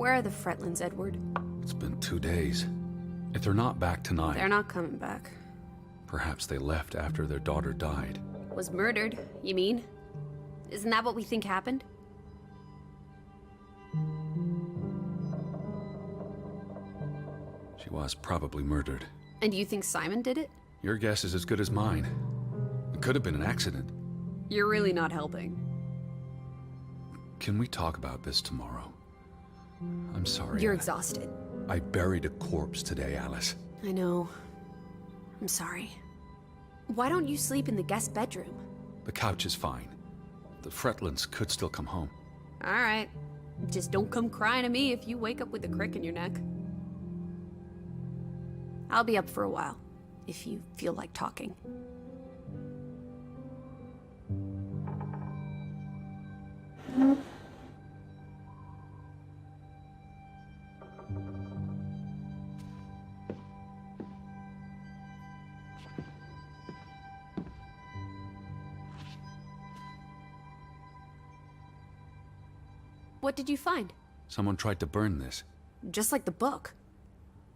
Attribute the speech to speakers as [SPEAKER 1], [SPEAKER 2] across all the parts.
[SPEAKER 1] Where are the Fretlands, Edward?
[SPEAKER 2] It's been 2 days. If they're not back tonight...
[SPEAKER 1] They're not coming back.
[SPEAKER 2] Perhaps they left after their daughter died.
[SPEAKER 1] Was murdered, you mean? Isn't that what we think happened?
[SPEAKER 2] She was probably murdered.
[SPEAKER 1] And you think Simon did it?
[SPEAKER 2] Your guess is as good as mine. It could have been an accident.
[SPEAKER 1] You're really not helping.
[SPEAKER 2] Can we talk about this tomorrow? I'm sorry.
[SPEAKER 1] You're exhausted.
[SPEAKER 2] I buried a corpse today, Alice.
[SPEAKER 1] I know. I'm sorry. Why don't you sleep in the guest bedroom?
[SPEAKER 2] The couch is fine. The Fretlands could still come home.
[SPEAKER 1] All right. Just don't come crying to me if you wake up with a crick in your neck. I'll be up for a while, if you feel like talking. What did you find?
[SPEAKER 2] Someone tried to burn this.
[SPEAKER 1] Just like the book.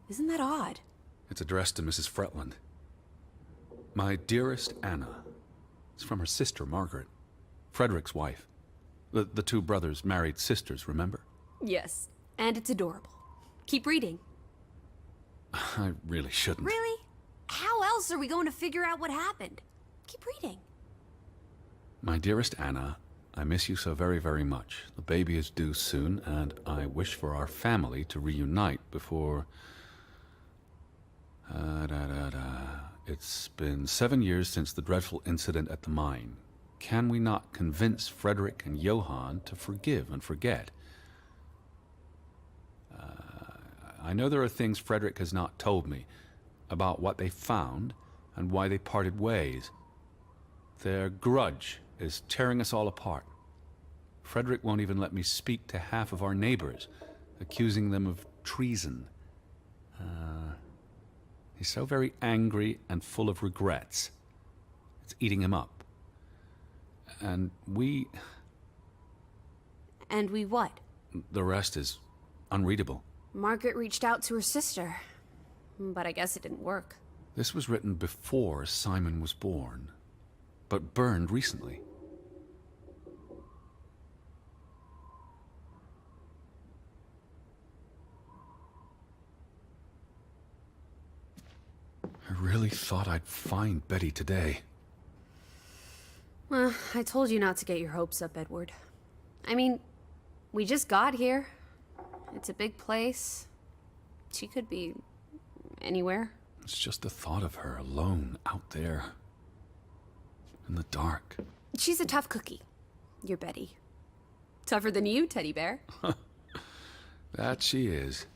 [SPEAKER 1] Isn't that odd?
[SPEAKER 2] It's addressed to Mrs. Fretland. My dearest Anna. It's from her sister, Margaret. Frederick's wife. The two brothers married sisters, remember?
[SPEAKER 1] Yes, and it's adorable. Keep reading.
[SPEAKER 2] I really shouldn't.
[SPEAKER 1] Really? How else are we going to figure out what happened? Keep reading.
[SPEAKER 2] My dearest Anna, I miss you so very, very much. The baby is due soon, and I wish for our family to reunite before... It's been 7 years since the dreadful incident at the mine. Can we not convince Frederick and Johann to forgive and forget? I know there are things Frederick has not told me about what they found and why they parted ways. Their grudge is tearing us all apart. Frederick won't even let me speak to half of our neighbors, accusing them of treason. He's so very angry and full of regrets. It's eating him up. And we...
[SPEAKER 1] And we what?
[SPEAKER 2] The rest is unreadable.
[SPEAKER 1] Margaret reached out to her sister, but I guess it didn't work.
[SPEAKER 2] This was written before Simon was born, but burned recently. I really thought I'd find Betty today.
[SPEAKER 1] Well, I told you not to get your hopes up, Edward. I mean, we just got here. It's a big place. She could be anywhere.
[SPEAKER 2] It's just the thought of her alone out there in the dark.
[SPEAKER 1] She's a tough cookie, your Betty. Tougher than you, teddy bear.
[SPEAKER 2] That she is.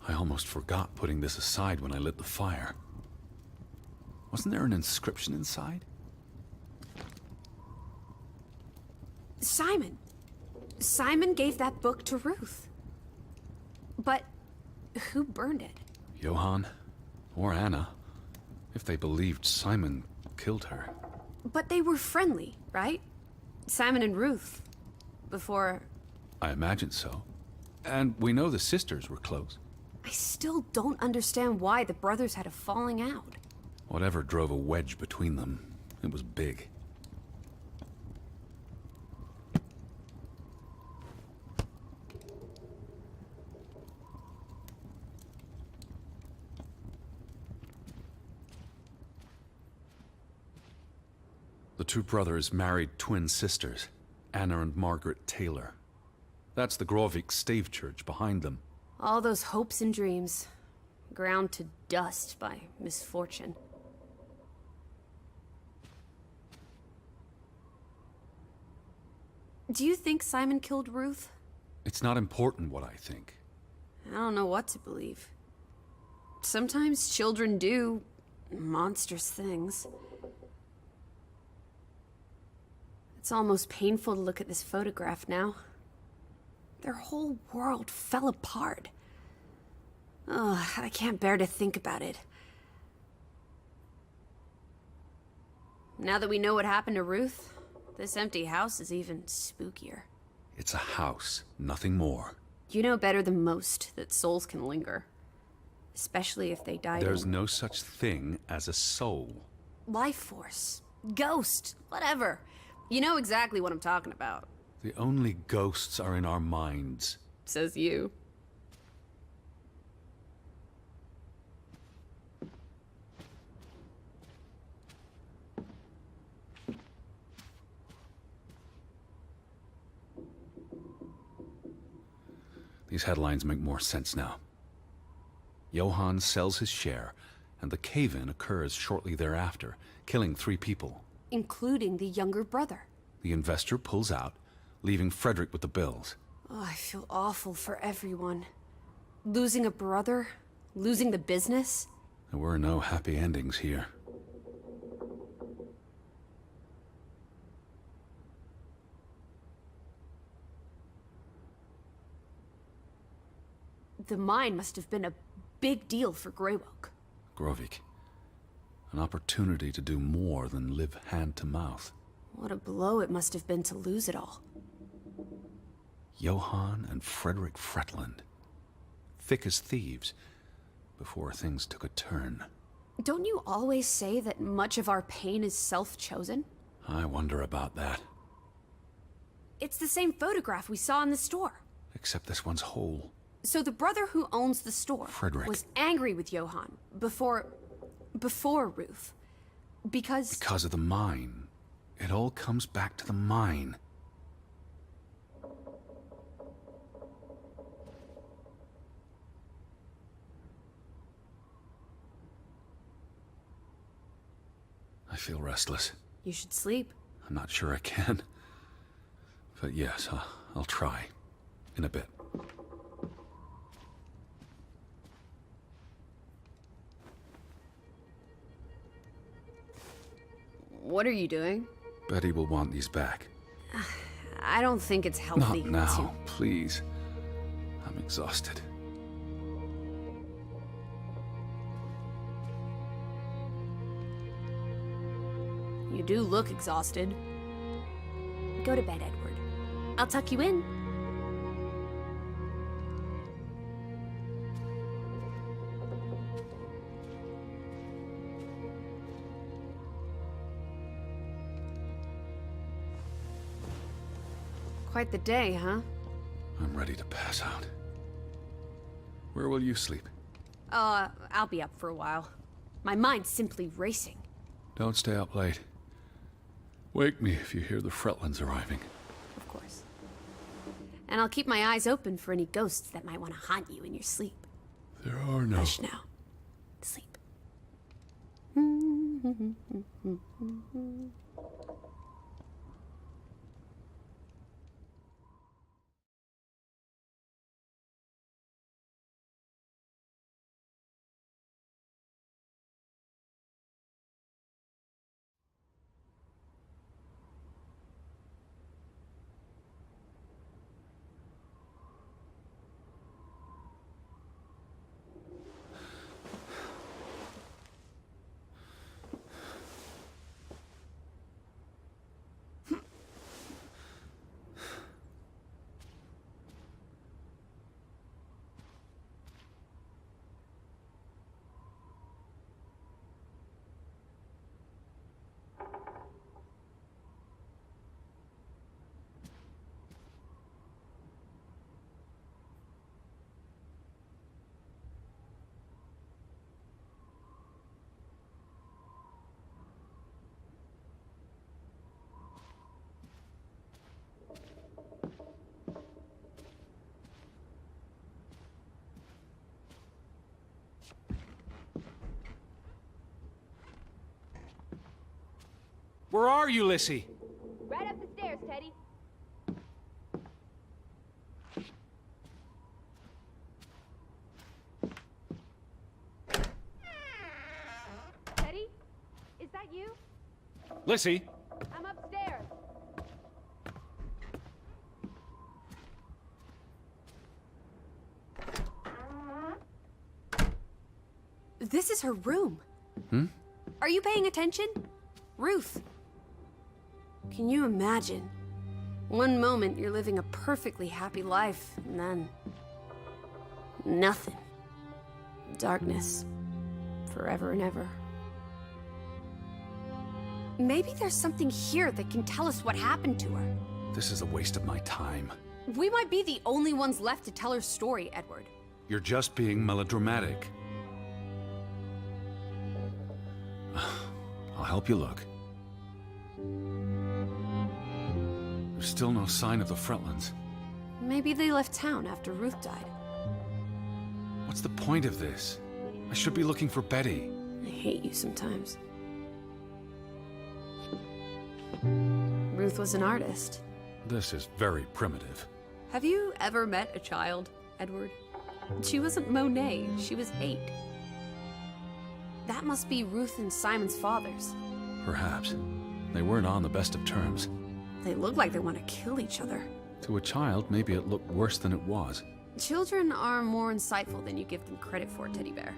[SPEAKER 2] I almost forgot putting this aside when I lit the fire. Wasn't there an inscription inside?
[SPEAKER 1] Simon. Simon gave that book to Ruth. But who burned it?
[SPEAKER 2] Johann? Or Anna? If they believed Simon killed her.
[SPEAKER 1] But they were friendly, right? Simon and Ruth. Before...
[SPEAKER 2] I imagine so. And we know the sisters were close.
[SPEAKER 1] I still don't understand why the brothers had a falling out.
[SPEAKER 2] Whatever drove a wedge between them, it was big. The two brothers married twin sisters, Anna and Margaret Taylor. That's the Grovik stave church behind them.
[SPEAKER 1] All those hopes and dreams, ground to dust by misfortune. Do you think Simon killed Ruth?
[SPEAKER 2] It's not important what I think.
[SPEAKER 1] I don't know what to believe. Sometimes children do monstrous things. It's almost painful to look at this photograph now. Their whole world fell apart. Ugh, I can't bear to think about it. Now that we know what happened to Ruth, this empty house is even spookier.
[SPEAKER 2] It's a house, nothing more.
[SPEAKER 1] You know better than most that souls can linger. Especially if they die.
[SPEAKER 2] There's no such thing as a soul.
[SPEAKER 1] Life force. Ghost. Whatever. You know exactly what I'm talking about.
[SPEAKER 2] The only ghosts are in our minds.
[SPEAKER 1] Says you.
[SPEAKER 2] These headlines make more sense now. Johann sells his share, and the cave-in occurs shortly thereafter, killing 3 people.
[SPEAKER 1] Including the younger brother.
[SPEAKER 2] The investor pulls out, leaving Frederick with the bills.
[SPEAKER 1] Oh, I feel awful for everyone. Losing a brother, losing the business.
[SPEAKER 2] There were no happy endings here.
[SPEAKER 1] The mine must have been a big deal for Greywoke.
[SPEAKER 2] Grovik. An opportunity to do more than live hand to mouth.
[SPEAKER 1] What a blow it must have been to lose it all.
[SPEAKER 2] Johann and Frederick Fretland. Thick as thieves, before things took a turn.
[SPEAKER 1] Don't you always say that much of our pain is self-chosen?
[SPEAKER 2] I wonder about that.
[SPEAKER 1] It's the same photograph we saw in the store.
[SPEAKER 2] Except this one's whole.
[SPEAKER 1] So the brother who owns the store
[SPEAKER 2] Frederick.
[SPEAKER 1] was angry with Johann before Ruth. Because
[SPEAKER 2] of the mine. It all comes back to the mine. I feel restless.
[SPEAKER 1] You should sleep.
[SPEAKER 2] I'm not sure I can. But yes, I'll try. In a bit.
[SPEAKER 1] What are you doing?
[SPEAKER 2] Betty will want these back.
[SPEAKER 1] I don't think it's healthy
[SPEAKER 2] Not now, please. I'm exhausted.
[SPEAKER 1] You do look exhausted. Go to bed, Edward. I'll tuck you in. Quite the day, huh?
[SPEAKER 2] I'm ready to pass out. Where will you sleep?
[SPEAKER 1] I'll be up for a while. My mind's simply racing.
[SPEAKER 2] Don't stay up late. Wake me if you hear the Fretlands arriving.
[SPEAKER 1] Of course. And I'll keep my eyes open for any ghosts that might want to haunt you in your sleep.
[SPEAKER 2] There are no...
[SPEAKER 1] Hush now. Sleep.
[SPEAKER 2] Where are you, Lissy?
[SPEAKER 1] Right up the stairs, Teddy. Teddy? Is that you?
[SPEAKER 2] Lissy?
[SPEAKER 1] I'm upstairs. This is her room. Are you paying attention? Ruth. Can you imagine? One moment you're living a perfectly happy life, and then... nothing. Darkness. Forever and ever. Maybe there's something here that can tell us what happened to her.
[SPEAKER 2] This is a waste of my time.
[SPEAKER 1] We might be the only ones left to tell her story, Edward.
[SPEAKER 2] You're just being melodramatic. I'll help you look. There's still no sign of the Fretlands.
[SPEAKER 1] Maybe they left town after Ruth died.
[SPEAKER 2] What's the point of this? I should be looking for Betty.
[SPEAKER 1] I hate you sometimes. Ruth was an artist.
[SPEAKER 2] This is very primitive.
[SPEAKER 1] Have you ever met a child, Edward? She wasn't Monet, she was 8. That must be Ruth and Simon's fathers.
[SPEAKER 2] Perhaps. They weren't on the best of terms.
[SPEAKER 1] They look like they want to kill each other.
[SPEAKER 2] To a child, maybe it looked worse than it was.
[SPEAKER 1] Children are more insightful than you give them credit for, Teddy Bear.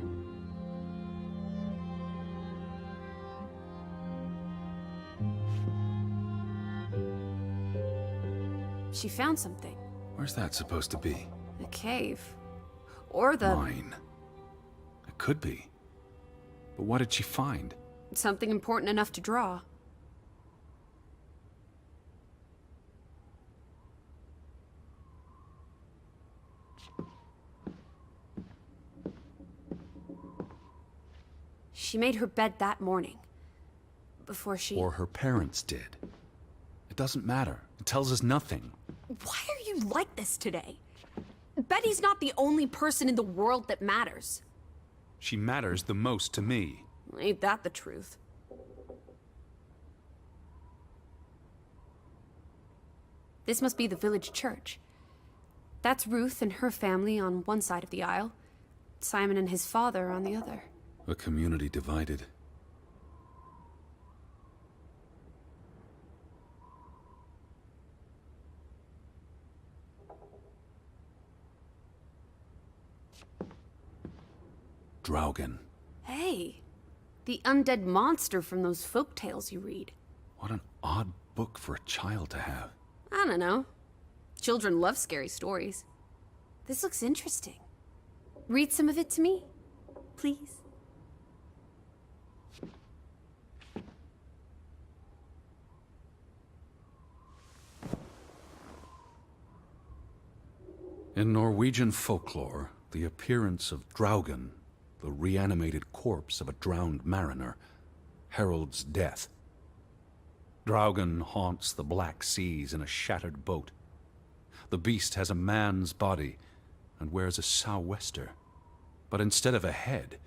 [SPEAKER 1] She found something.
[SPEAKER 2] Where's that supposed to be?
[SPEAKER 1] A cave. Or the...
[SPEAKER 2] Mine. It could be. But what did she find?
[SPEAKER 1] something important enough to draw. She made her bed that morning. Before she...
[SPEAKER 2] Or her parents did. It doesn't matter. It tells us nothing.
[SPEAKER 1] Why are you like this today? Betty's not the only person in the world that matters.
[SPEAKER 2] She matters the most to me.
[SPEAKER 1] Ain't that the truth? This must be the village church. That's Ruth and her family on one side of the aisle. Simon and his father on the other.
[SPEAKER 2] A community divided. Draugen.
[SPEAKER 1] Hey, the undead monster from those folk tales you read.
[SPEAKER 2] What an odd book for a child to have.
[SPEAKER 1] I don't know. Children love scary stories. This looks interesting. Read some of it to me, please.
[SPEAKER 2] In Norwegian folklore, the appearance of Draugen, the reanimated corpse of a drowned mariner, heralds death. Draugen haunts the black seas in a shattered boat. The beast has a man's body and wears a sou'wester. But instead of a head,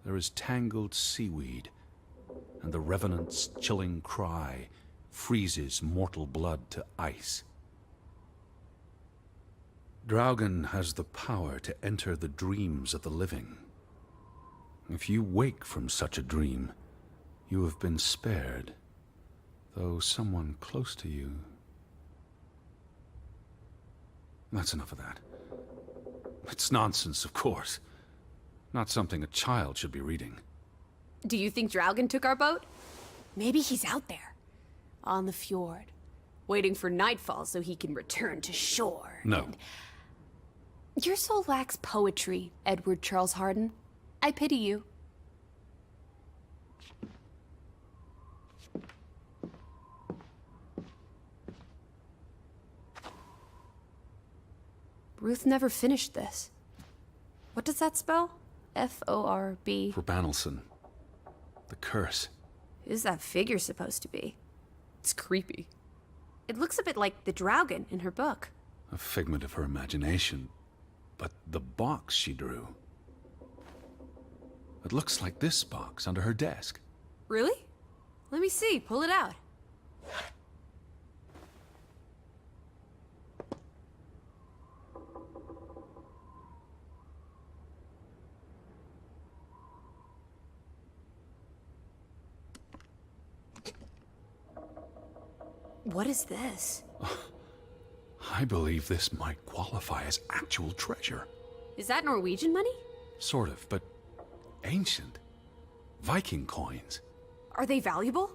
[SPEAKER 2] there is tangled seaweed, and the revenant's chilling cry freezes mortal blood to ice. Draugen has the power to enter the dreams of the living. If you wake from such a dream, you have been spared, though someone close to you... That's enough of that. It's nonsense, of course. Not something a child should be reading.
[SPEAKER 1] Do you think Draugen took our boat? Maybe he's out there, on the fjord, waiting for nightfall so he can return to shore.
[SPEAKER 2] No.
[SPEAKER 1] Your soul lacks poetry, Edward Charles Harden. I pity you. Ruth never finished this. What does that spell? F-O-R-B.
[SPEAKER 2] For Banelson. The curse.
[SPEAKER 1] Who's that figure supposed to be? It's creepy. It looks a bit like the Draugen in her book.
[SPEAKER 2] A figment of her imagination. But the box she drew... It looks like this box under her desk.
[SPEAKER 1] Really? Let me see. Pull it out. What is this?
[SPEAKER 2] I believe this might qualify as actual treasure.
[SPEAKER 1] Is that Norwegian money?
[SPEAKER 2] Sort of, but ancient. Viking coins.
[SPEAKER 1] Are they valuable?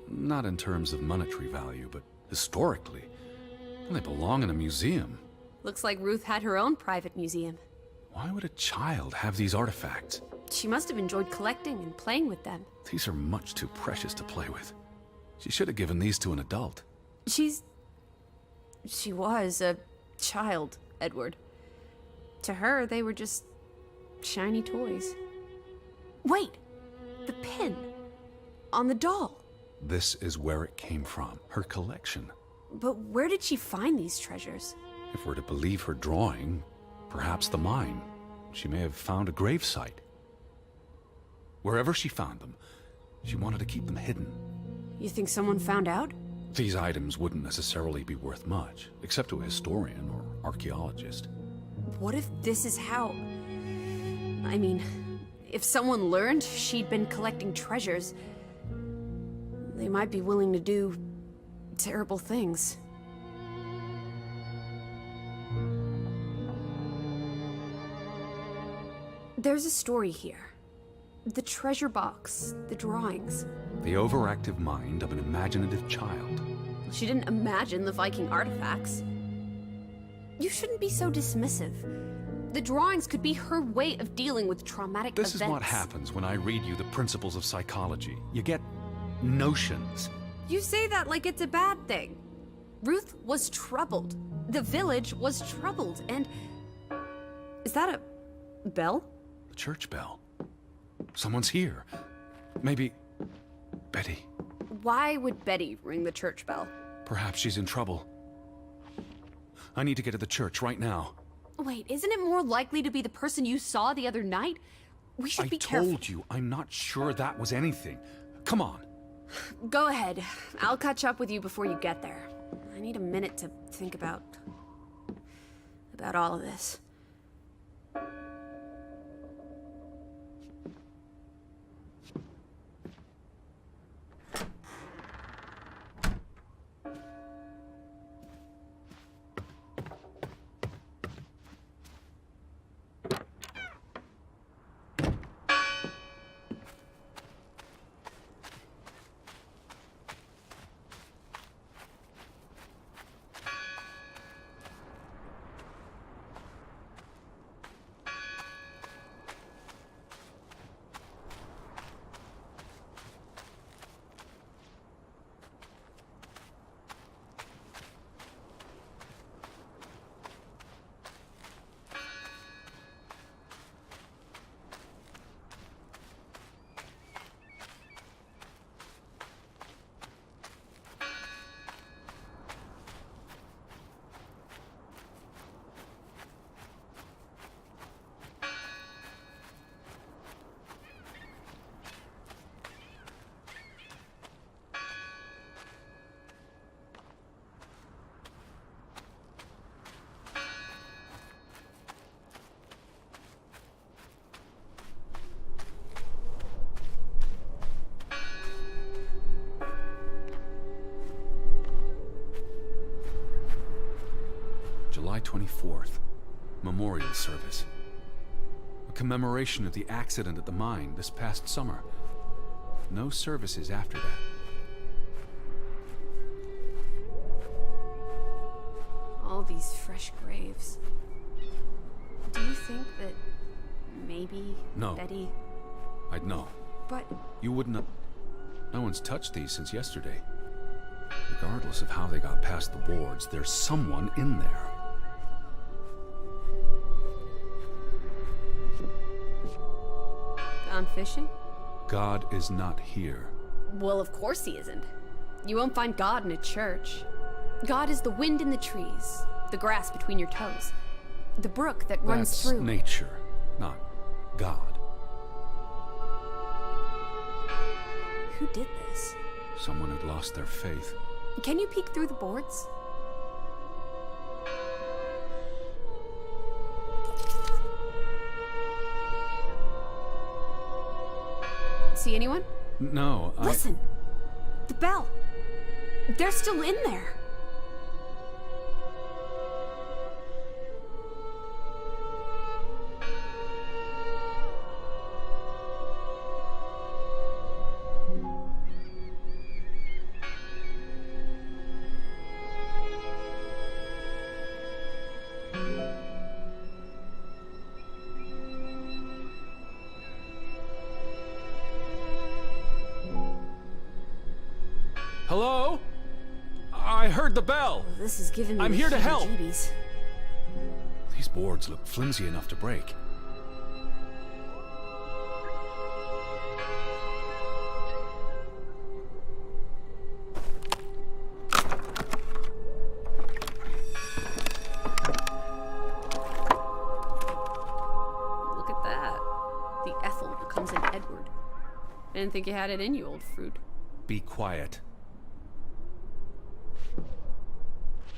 [SPEAKER 2] Not in terms of monetary value, but historically. They belong in a museum.
[SPEAKER 1] Looks like Ruth had her own private museum.
[SPEAKER 2] Why would a child have these artifacts?
[SPEAKER 1] She must have enjoyed collecting and playing with them.
[SPEAKER 2] These are much too precious to play with. She should have given these to an adult.
[SPEAKER 1] She was a child, Edward. To her, they were just shiny toys. Wait! The pin! On the doll!
[SPEAKER 2] This is where it came from, her collection.
[SPEAKER 1] But where did she find these treasures?
[SPEAKER 2] If we're to believe her drawing, perhaps the mine. She may have found a gravesite. Wherever she found them, she wanted to keep them hidden.
[SPEAKER 1] You think someone found out?
[SPEAKER 2] These items wouldn't necessarily be worth much, except to a historian or archaeologist.
[SPEAKER 1] What if this is how... I mean, if someone learned she'd been collecting treasures, they might be willing to do terrible things. There's a story here. The treasure box, the drawings.
[SPEAKER 2] The overactive mind of an imaginative child.
[SPEAKER 1] She didn't imagine the Viking artifacts. You shouldn't be so dismissive. The drawings could be her way of dealing with traumatic events.
[SPEAKER 2] This is what happens when I read you the principles of psychology. You get notions.
[SPEAKER 1] You say that like it's a bad thing. Ruth was troubled. The village was troubled, and... Is that a bell?
[SPEAKER 2] The church bell. Someone's here. Maybe... Betty.
[SPEAKER 1] Why would Betty ring the church bell?
[SPEAKER 2] Perhaps she's in trouble. I need to get to the church right now.
[SPEAKER 1] Wait, isn't it more likely to be the person you saw the other night? We should be careful.
[SPEAKER 2] I told you, I'm not sure that was anything. Come on.
[SPEAKER 1] Go ahead. I'll catch up with you before you get there. I need a minute to think about all of this.
[SPEAKER 2] July 24th, memorial service. A commemoration of the accident at the mine this past summer. No services after that.
[SPEAKER 1] All these fresh graves. Do you think that maybe
[SPEAKER 2] No.
[SPEAKER 1] Betty...
[SPEAKER 2] I'd know.
[SPEAKER 1] But...
[SPEAKER 2] You wouldn't have... No one's touched these since yesterday. Regardless of how they got past the wards, there's someone in there.
[SPEAKER 1] Gone fishing?
[SPEAKER 2] God is not here.
[SPEAKER 1] Well, of course he isn't. You won't find God in a church. God is the wind in the trees, the grass between your toes, the brook that runs
[SPEAKER 2] That's
[SPEAKER 1] through...
[SPEAKER 2] nature, not God.
[SPEAKER 1] Who did this?
[SPEAKER 2] Someone had lost their faith.
[SPEAKER 1] Can you peek through the boards? See anyone?
[SPEAKER 2] No,
[SPEAKER 1] Listen! The bell! They're still in there!
[SPEAKER 2] Hello? I heard the bell.
[SPEAKER 1] This is giving me
[SPEAKER 2] I'm here to help.
[SPEAKER 1] heebie-jeebies.
[SPEAKER 2] These boards look flimsy enough to break.
[SPEAKER 1] Look at that. The Ethel becomes an Edward. I didn't think you had it in you, old fruit.
[SPEAKER 2] Be quiet.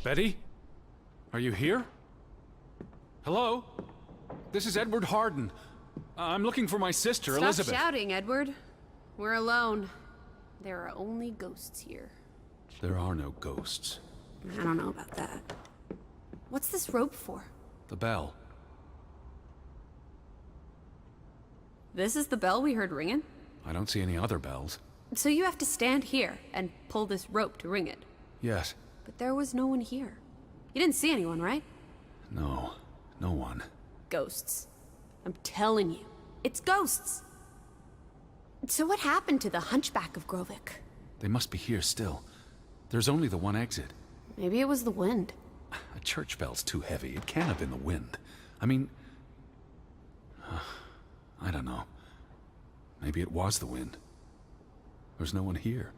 [SPEAKER 2] Betty? Are you here? Hello? This is Edward Harden. I'm looking for my sister,
[SPEAKER 1] Stop
[SPEAKER 2] Elizabeth.
[SPEAKER 1] shouting, Edward. We're alone. There are only ghosts here.
[SPEAKER 2] There are no ghosts.
[SPEAKER 1] I don't know about that. What's this rope for?
[SPEAKER 2] The bell.
[SPEAKER 1] This is the bell we heard ringing?
[SPEAKER 2] I don't see any other bells.
[SPEAKER 1] So you have to stand here and pull this rope to ring it.
[SPEAKER 2] Yes.
[SPEAKER 1] But there was no one here. You didn't see anyone, right?
[SPEAKER 2] No. No one.
[SPEAKER 1] Ghosts. I'm telling you, it's ghosts. So what happened to the Hunchback of Grovik?
[SPEAKER 2] They must be here still. There's only the one exit.
[SPEAKER 1] Maybe it was the wind.
[SPEAKER 2] A church bell's too heavy. It can't have been the wind. I mean... I don't know. Maybe it was the wind. There's no one here.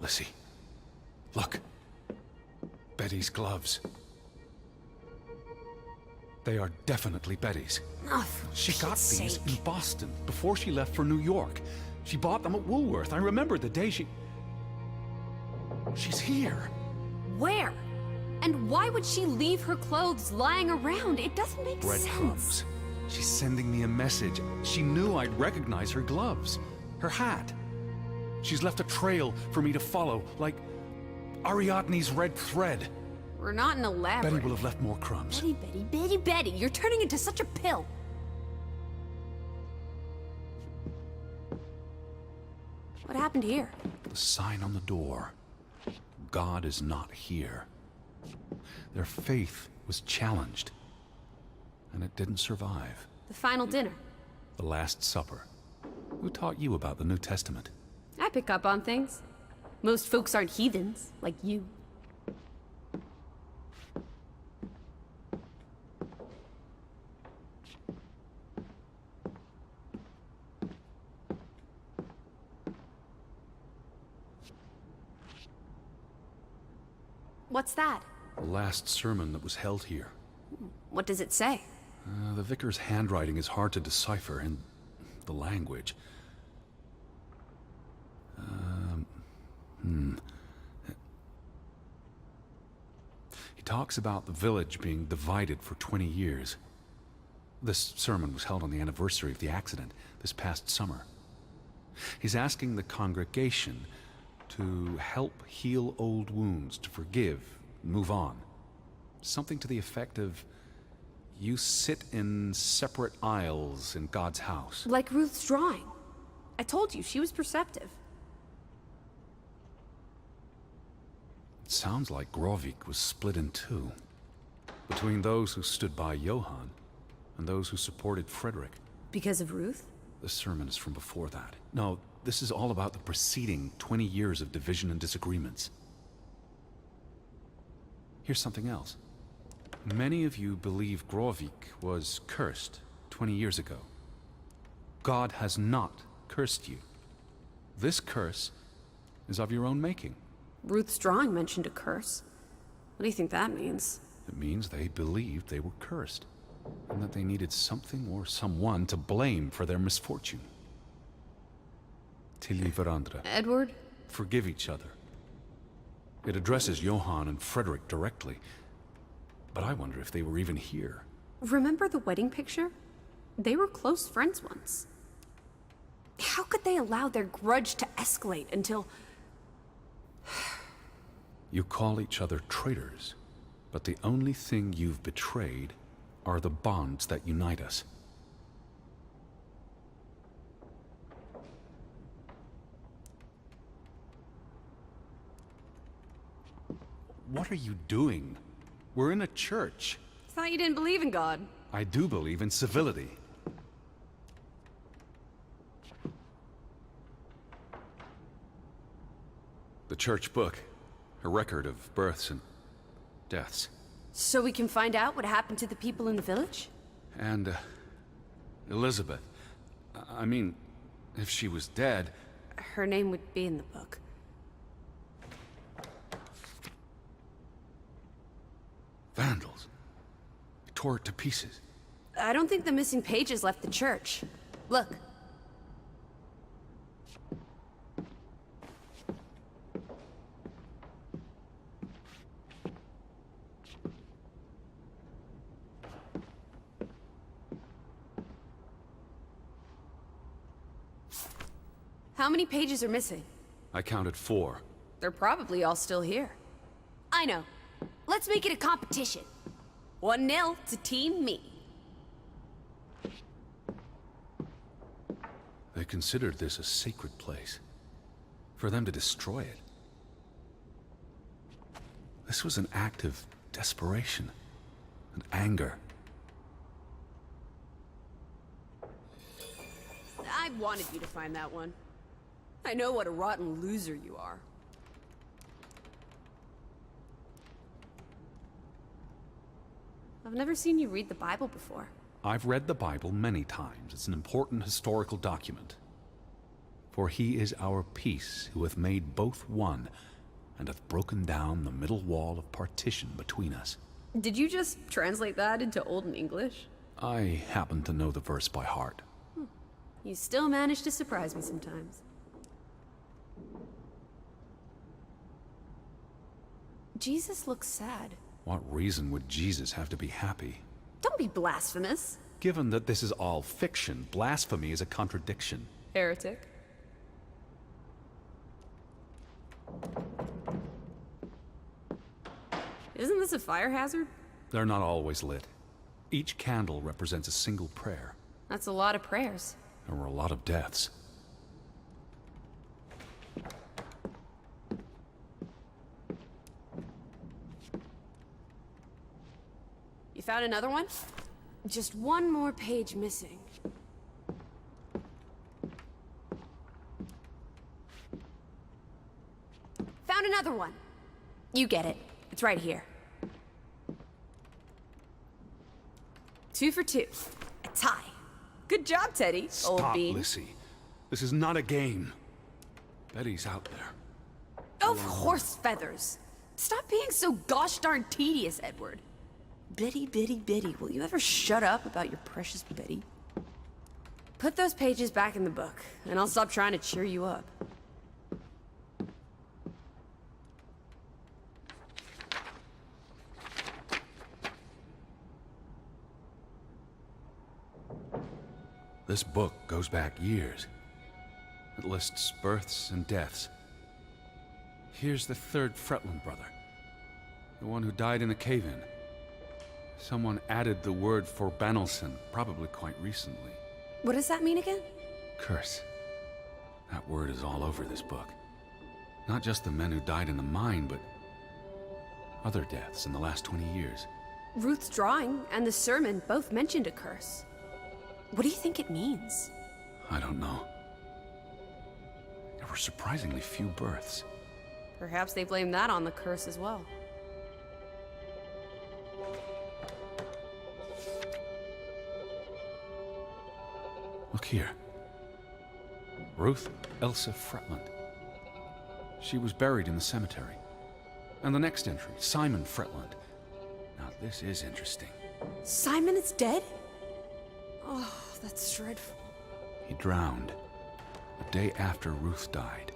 [SPEAKER 2] Lissy, look. Betty's gloves. They are definitely Betty's.
[SPEAKER 1] Oh, for
[SPEAKER 2] She got
[SPEAKER 1] Pete's
[SPEAKER 2] these
[SPEAKER 1] sake.
[SPEAKER 2] in Boston before she left for New York. She bought them at Woolworth. I remember the day she... She's here.
[SPEAKER 1] Where? And why would she leave her clothes lying around? It doesn't make sense.
[SPEAKER 2] Breadcrumbs. She's sending me a message. She knew I'd recognize her gloves. Her hat. She's left a trail for me to follow, like Ariadne's red thread.
[SPEAKER 1] We're not in a lab.
[SPEAKER 2] Betty will have left more crumbs.
[SPEAKER 1] Betty, you're turning into such a pill. What happened here?
[SPEAKER 2] The sign on the door. God is not here. Their faith was challenged, and it didn't survive.
[SPEAKER 1] The final dinner.
[SPEAKER 2] The Last Supper. Who taught you about the New Testament?
[SPEAKER 1] I pick up on things. Most folks aren't heathens, like you. What's that?
[SPEAKER 2] The last sermon that was held here.
[SPEAKER 1] What does it say?
[SPEAKER 2] The vicar's handwriting is hard to decipher, and the language. He talks about the village being divided for 20 years. This sermon was held on the anniversary of the accident this past summer. He's asking the congregation to help heal old wounds, to forgive, move on. Something to the effect of, you sit in separate aisles in God's house.
[SPEAKER 1] Like Ruth's drawing. I told you, she was perceptive.
[SPEAKER 2] It sounds like Grovik was split in two, between those who stood by Johann and those who supported Frederick.
[SPEAKER 1] Because of Ruth?
[SPEAKER 2] The sermon is from before that. No, this is all about the preceding 20 years of division and disagreements. Here's something else. Many of you believe Grovik was cursed 20 years ago. God has not cursed you. This curse is of your own making.
[SPEAKER 1] Ruth's drawing mentioned a curse. What do you think that means?
[SPEAKER 2] It means they believed they were cursed. and that they needed something or someone to blame for their misfortune. Tilly Verandra.
[SPEAKER 1] Edward?
[SPEAKER 2] Forgive each other. It addresses Johann and Frederick directly, but I wonder if they were even here.
[SPEAKER 1] Remember the wedding picture? They were close friends once. How could they allow their grudge to escalate until...
[SPEAKER 2] You call each other traitors, but the only thing you've betrayed are the bonds that unite us. What are you doing? We're in a church.
[SPEAKER 1] Thought you didn't believe in God.
[SPEAKER 2] I do believe in civility. The church book, a record of births and deaths.
[SPEAKER 1] So we can find out what happened to the people in the village?
[SPEAKER 2] And, Elizabeth. I mean, if she was dead...
[SPEAKER 1] Her name would be in the book.
[SPEAKER 2] Vandals. Tore it to pieces.
[SPEAKER 1] I don't think the missing pages left the church. Look. How many pages are missing?
[SPEAKER 2] I counted 4.
[SPEAKER 1] They're probably all still here. I know. Let's make it a competition. 1-0 to Team Me.
[SPEAKER 2] They considered this a sacred place. For them to destroy it. This was an act of desperation and anger.
[SPEAKER 1] I wanted you to find that one. I know what a rotten loser you are. I've never seen you read the Bible before.
[SPEAKER 2] I've read the Bible many times. It's an important historical document. For he is our peace, who hath made both one, and hath broken down the middle wall of partition between us.
[SPEAKER 1] Did you just translate that into Old English?
[SPEAKER 2] I happen to know the verse by heart.
[SPEAKER 1] You still manage to surprise me sometimes. Jesus looks sad.
[SPEAKER 2] What reason would Jesus have to be happy?
[SPEAKER 1] Don't be blasphemous.
[SPEAKER 2] Given that this is all fiction, blasphemy is a contradiction.
[SPEAKER 1] Heretic. Isn't this a fire hazard?
[SPEAKER 2] They're not always lit. Each candle represents a single prayer.
[SPEAKER 1] That's a lot of prayers.
[SPEAKER 2] There were a lot of deaths.
[SPEAKER 1] You found another one? Just one more page missing. Found another one. You get it. It's right here. 2 for 2. A tie. Good job, Teddy, old
[SPEAKER 2] Stop,
[SPEAKER 1] bean.
[SPEAKER 2] Lissy. This is not a game. Betty's out there.
[SPEAKER 1] Of horse feathers. Stop being so gosh darn tedious, Edward. Bitty, bitty, bitty. Will you ever shut up about your precious Betty? Put those pages back in the book, and I'll stop trying to cheer you up.
[SPEAKER 2] This book goes back years. It lists births and deaths. Here's the 3rd Fretland brother. The one who died in a cave-in. Someone added the word for Banelson, probably quite recently.
[SPEAKER 1] What does that mean again?
[SPEAKER 2] Curse. That word is all over this book. Not just the men who died in the mine, but other deaths in the last 20 years.
[SPEAKER 1] Ruth's drawing and the sermon both mentioned a curse. What do you think it means?
[SPEAKER 2] I don't know. There were surprisingly few births.
[SPEAKER 1] Perhaps they blame that on the curse as well.
[SPEAKER 2] Look here. Ruth Elsa Fretland. She was buried in the cemetery. And the next entry, Simon Fretland. Now this is interesting.
[SPEAKER 1] Simon is dead? Oh, that's dreadful.
[SPEAKER 2] He drowned the day after Ruth died.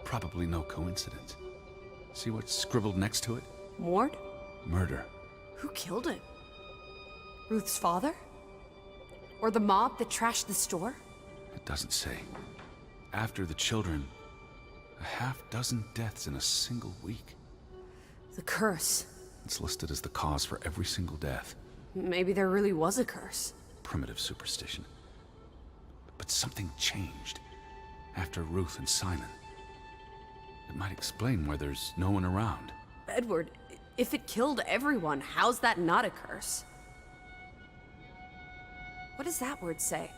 [SPEAKER 2] Probably no coincidence. See what's scribbled next to it?
[SPEAKER 1] Mord?
[SPEAKER 2] Murder.
[SPEAKER 1] Who killed him? Ruth's father? Or the mob that trashed the store?
[SPEAKER 2] It doesn't say. After the children, a half-dozen deaths in a single week.
[SPEAKER 1] The curse.
[SPEAKER 2] It's listed as the cause for every single death.
[SPEAKER 1] Maybe there really was a curse.
[SPEAKER 2] Primitive superstition. But something changed after Ruth and Simon. It might explain why there's no one around.
[SPEAKER 1] Edward, if it killed everyone, how's that not a curse? What does that word say?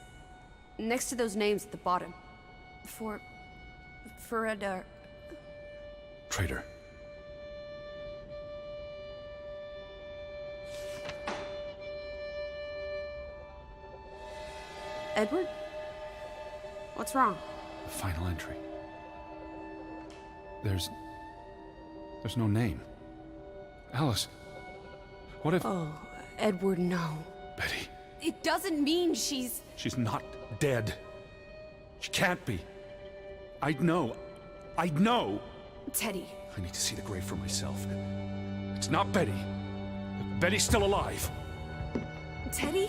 [SPEAKER 1] Next to those names at the bottom. For
[SPEAKER 2] Traitor.
[SPEAKER 1] Edward? What's wrong?
[SPEAKER 2] The final entry. There's no name. Alice, what if...
[SPEAKER 1] Oh, Edward, no.
[SPEAKER 2] Betty.
[SPEAKER 1] It doesn't mean she's...
[SPEAKER 2] She's not dead. She can't be. I'd know.
[SPEAKER 1] Teddy.
[SPEAKER 2] I need to see the grave for myself. It's not Betty. Betty's still alive.
[SPEAKER 1] Teddy?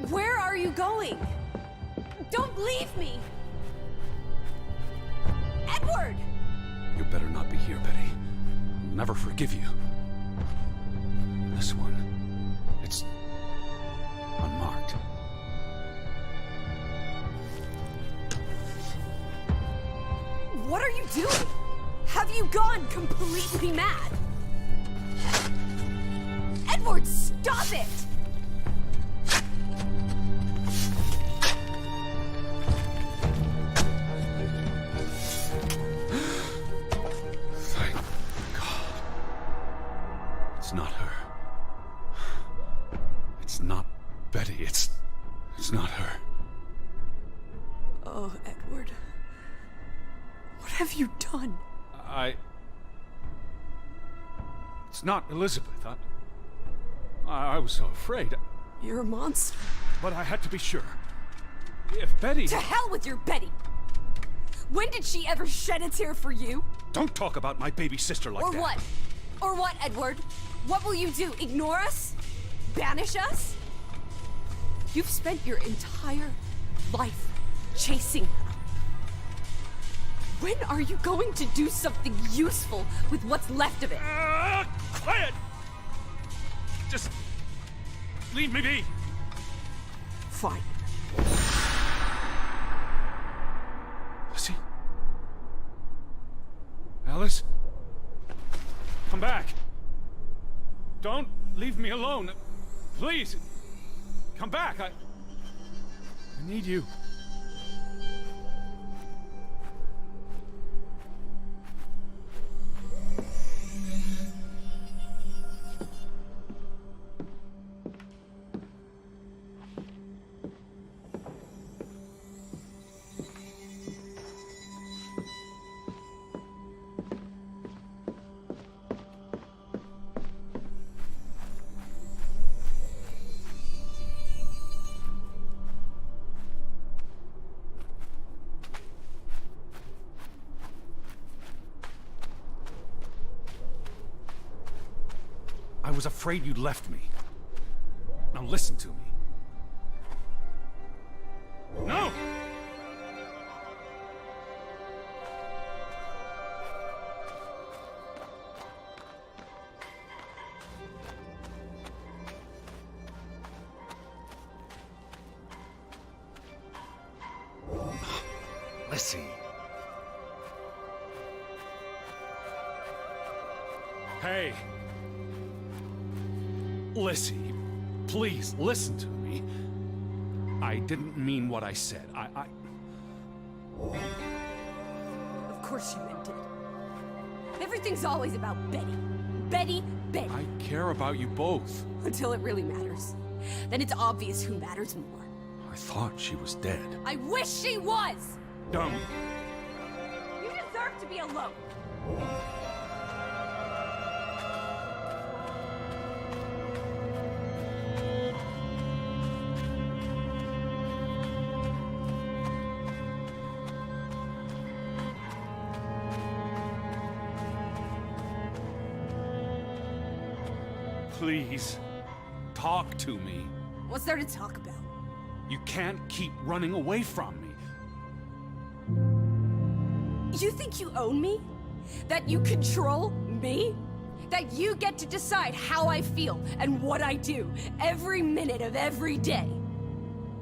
[SPEAKER 1] Where are you going? Don't leave me! Edward!
[SPEAKER 2] You better not be here, Betty. I'll never forgive you. This one, it's unmarked.
[SPEAKER 1] What are you doing? Have you gone completely mad? Edward, stop it!
[SPEAKER 2] Thank God. It's not her. It's not Betty. It's not her.
[SPEAKER 1] Oh, Edward. What have you done?
[SPEAKER 2] It's not Elizabeth. I was so afraid.
[SPEAKER 1] You're a monster.
[SPEAKER 2] But I had to be sure. If Betty...
[SPEAKER 1] To hell with your Betty! When did she ever shed a tear for you?
[SPEAKER 2] Don't talk about my baby sister like that.
[SPEAKER 1] Or what? Or what, Edward? What will you do? Ignore us? Banish us? You've spent your entire life chasing her. When are you going to do something useful with what's left of it?
[SPEAKER 2] Quiet! Just leave me be.
[SPEAKER 1] Fine.
[SPEAKER 2] Lizzie? Alice? Come back. Don't leave me alone. Please. Come back. I need you. I was afraid you'd left me. Now listen to me. No! Lizzie. Hey. Lizzie, please listen to me. I didn't mean what I said.
[SPEAKER 1] Of course you meant it. Everything's always about Betty. Betty, Betty.
[SPEAKER 2] I care about you both.
[SPEAKER 1] Until it really matters. Then it's obvious who matters more.
[SPEAKER 2] I thought she was dead.
[SPEAKER 1] I wish she was!
[SPEAKER 2] Don't.
[SPEAKER 1] You deserve to be alone.
[SPEAKER 2] Please, talk to me.
[SPEAKER 1] What's there to talk about?
[SPEAKER 2] You can't keep running away from me.
[SPEAKER 1] You think you own me? That you control me? That you get to decide how I feel and what I do every minute of every day?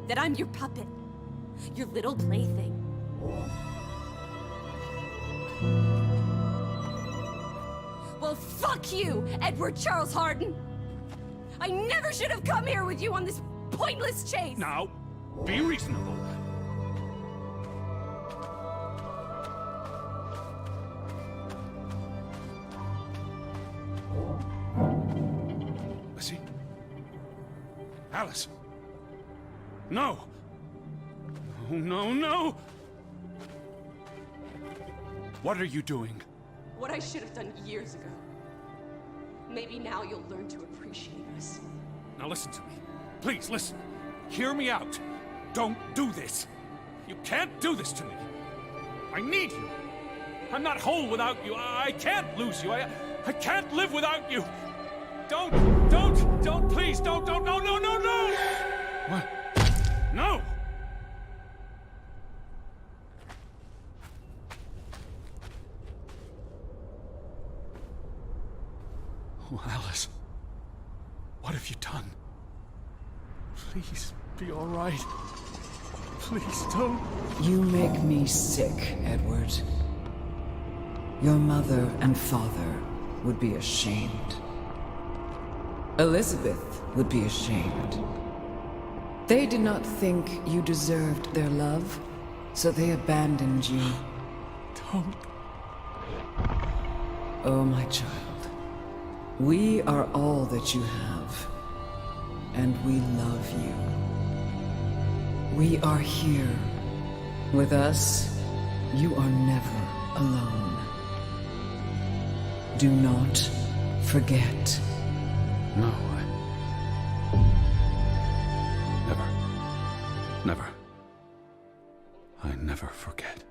[SPEAKER 1] That I'm your puppet, your little plaything? Well, fuck you, Edward Charles Harden! I never should have come here with you on this pointless chase!
[SPEAKER 2] Now, be reasonable. Lizzie? Alice? No! No, no, no! What are you doing?
[SPEAKER 1] What I should have done years ago. Maybe now you'll learn to appreciate us.
[SPEAKER 2] Now listen to me. Please, listen. Hear me out. Don't do this. You can't do this to me. I need you. I'm not whole without you. I can't lose you. I can't live without you. Don't, please, don't, no, no, no, no! What? No! Oh, Alice. What have you done? Please, be all right. Please don't.
[SPEAKER 3] You make me sick, Edward. Your mother and father would be ashamed. Elizabeth would be ashamed. They did not think you deserved their love, so they abandoned you.
[SPEAKER 2] Don't.
[SPEAKER 3] Oh, my child. We are all that you have, and we love you. We are here. With us, you are never alone. Do not forget.
[SPEAKER 2] No, Never. I never forget.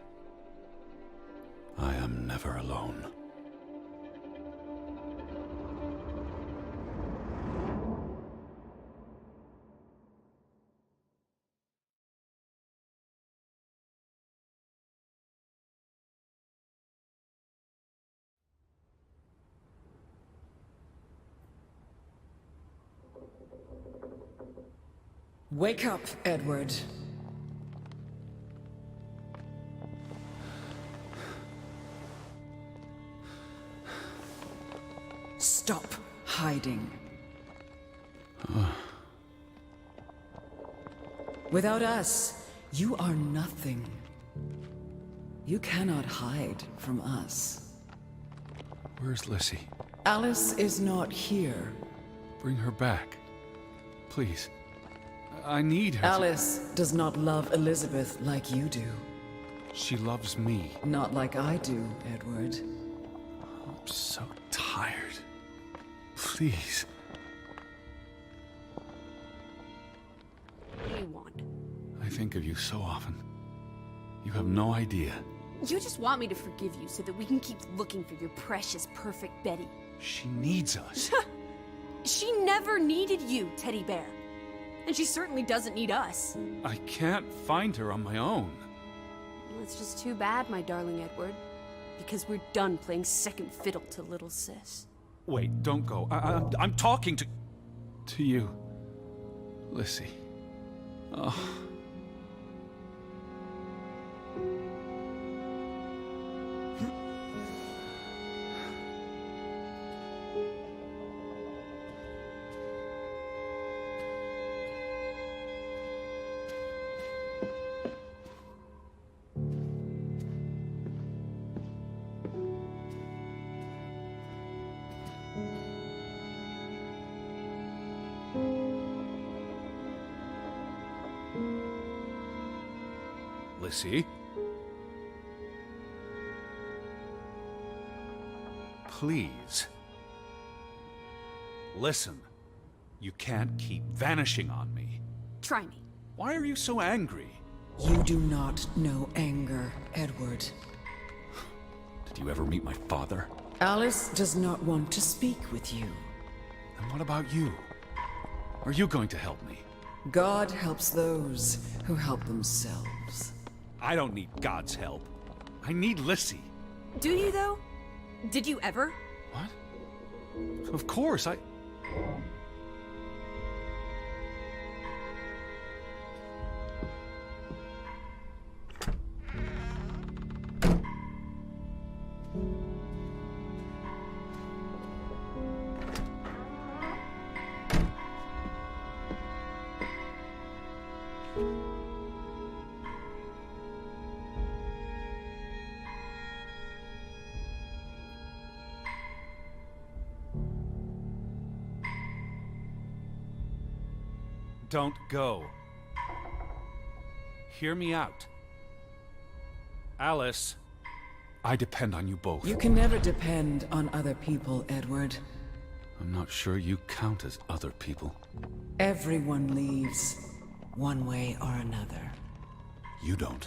[SPEAKER 2] I am never alone.
[SPEAKER 3] Wake up, Edward. Stop hiding. Without us, you are nothing. You cannot hide from us.
[SPEAKER 2] Where's Lizzie?
[SPEAKER 3] Alice is not here.
[SPEAKER 2] Bring her back. Please. I need her.
[SPEAKER 3] Alice does not love Elizabeth like you do.
[SPEAKER 2] She loves me.
[SPEAKER 3] Not like I do, Edward.
[SPEAKER 2] I'm so tired. Please.
[SPEAKER 1] What do you want?
[SPEAKER 2] I think of you so often. You have no idea.
[SPEAKER 1] You just want me to forgive you so that we can keep looking for your precious, perfect Betty.
[SPEAKER 2] She needs us.
[SPEAKER 1] She never needed you, Teddy Bear. And she certainly doesn't need us.
[SPEAKER 2] I can't find her on my own.
[SPEAKER 1] Well, it's just too bad, my darling Edward. Because we're done playing second fiddle to little sis.
[SPEAKER 2] Wait, don't go. I'm talking to you, Lizzie. Oh. Lizzie? Please. Listen. You can't keep vanishing on me.
[SPEAKER 1] Try me.
[SPEAKER 2] Why are you so angry?
[SPEAKER 3] You do not know anger, Edward.
[SPEAKER 2] Did you ever meet my father?
[SPEAKER 3] Alice does not want to speak with you.
[SPEAKER 2] And what about you? Are you going to help me?
[SPEAKER 3] God helps those who help themselves.
[SPEAKER 2] I don't need God's help. I need Lissy.
[SPEAKER 1] Do you, though? Did you ever?
[SPEAKER 2] What? Of course, I... Don't go. Hear me out. Alice, I depend on you both.
[SPEAKER 3] You can never depend on other people, Edward.
[SPEAKER 2] I'm not sure you count as other people.
[SPEAKER 3] Everyone leaves, one way or another.
[SPEAKER 2] You don't.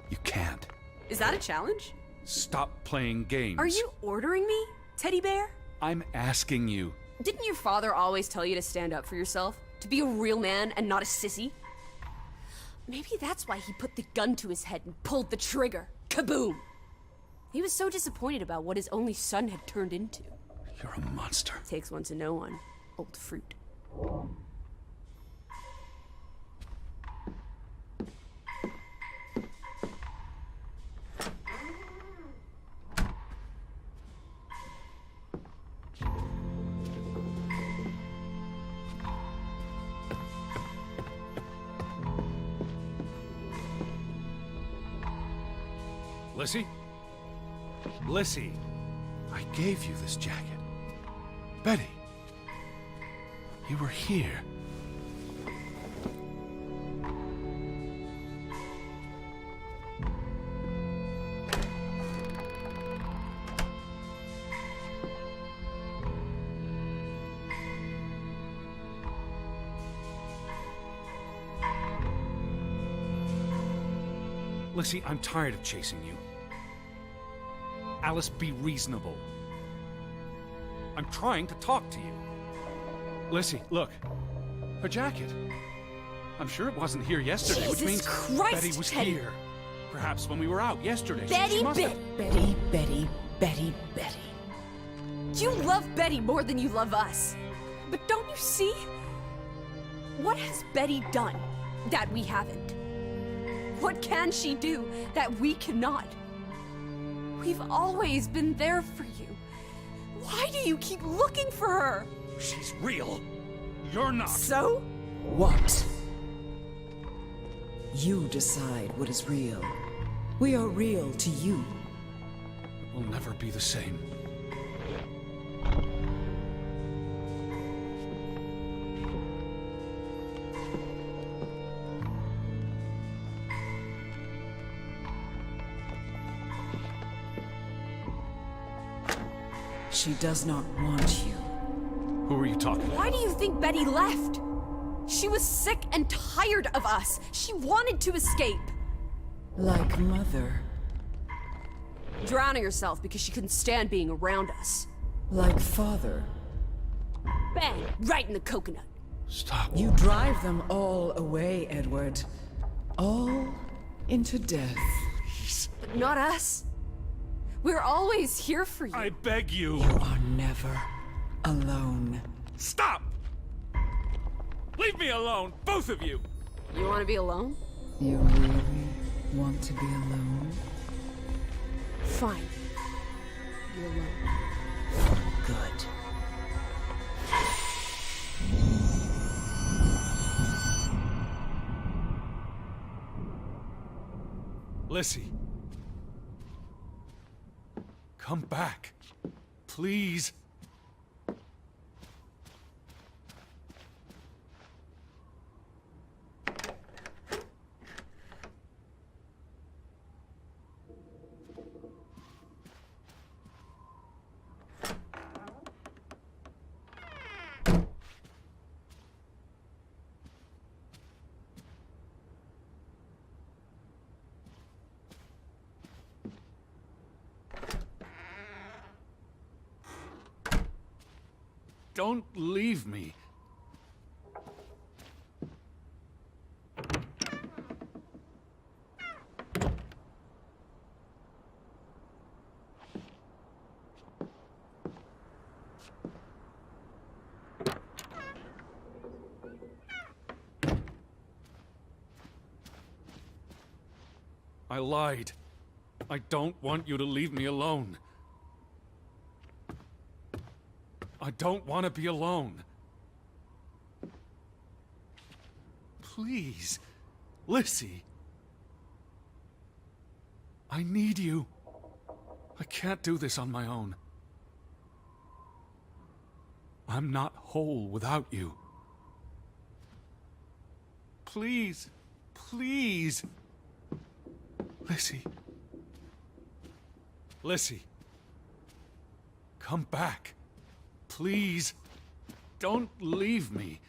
[SPEAKER 2] You can't.
[SPEAKER 1] Is that a challenge?
[SPEAKER 2] Stop playing games.
[SPEAKER 1] Are you ordering me, teddy bear?
[SPEAKER 2] I'm asking you.
[SPEAKER 1] Didn't your father always tell you to stand up for yourself? To be a real man and not a sissy? Maybe that's why he put the gun to his head and pulled the trigger. Kaboom! He was so disappointed about what his only son had turned into.
[SPEAKER 2] You're a monster.
[SPEAKER 1] Takes one to know one. Old fruit.
[SPEAKER 2] Lissy? Lissy, I gave you this jacket. Betty, you were here. Lissy, I'm tired of chasing you. Alice, be reasonable. I'm trying to talk to you. Lissy, look. Her jacket. I'm sure it wasn't here yesterday, which means
[SPEAKER 1] Christ,
[SPEAKER 2] Betty was
[SPEAKER 1] Teddy.
[SPEAKER 2] here. Perhaps when we were out yesterday.
[SPEAKER 1] Betty,
[SPEAKER 2] she must have...
[SPEAKER 3] Betty.
[SPEAKER 1] You love Betty more than you love us. But don't you see? What has Betty done that we haven't? What can she do that we cannot? We've always been there for you. Why do you keep looking for her?
[SPEAKER 2] She's real. You're not.
[SPEAKER 1] So?
[SPEAKER 3] What? You decide what is real. We are real to you.
[SPEAKER 2] It will never be the same.
[SPEAKER 3] She does not want you.
[SPEAKER 2] Who are you talking about?
[SPEAKER 1] Why do you think Betty left? She was sick and tired of us. She wanted to escape.
[SPEAKER 3] Like Mother.
[SPEAKER 1] Drowning herself because she couldn't stand being around us.
[SPEAKER 3] Like Father.
[SPEAKER 1] Bang! Right in the coconut.
[SPEAKER 2] Stop.
[SPEAKER 3] You drive them all away, Edward. All into death.
[SPEAKER 1] But not us. We're always here for you.
[SPEAKER 2] I beg you.
[SPEAKER 3] You are never alone.
[SPEAKER 2] Stop! Leave me alone, both of you!
[SPEAKER 1] You want to be alone?
[SPEAKER 3] You really want to be alone?
[SPEAKER 1] Fine. Be alone.
[SPEAKER 3] Good.
[SPEAKER 2] Lissy. Come back. Please. Don't leave me. I lied. I don't want you to leave me alone. I don't want to be alone. Please, Lissy. I need you. I can't do this on my own. I'm not whole without you. Please, please. Lissy. Lissy. Come back. Please. Don't leave me.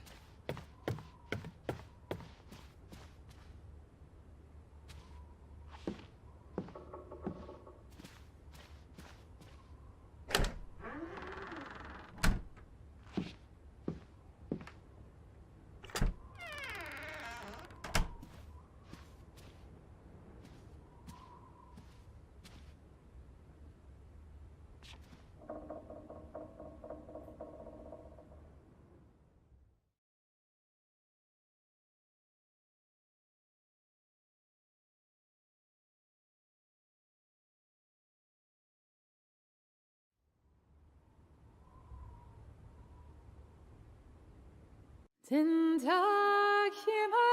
[SPEAKER 4] Den Tag jemals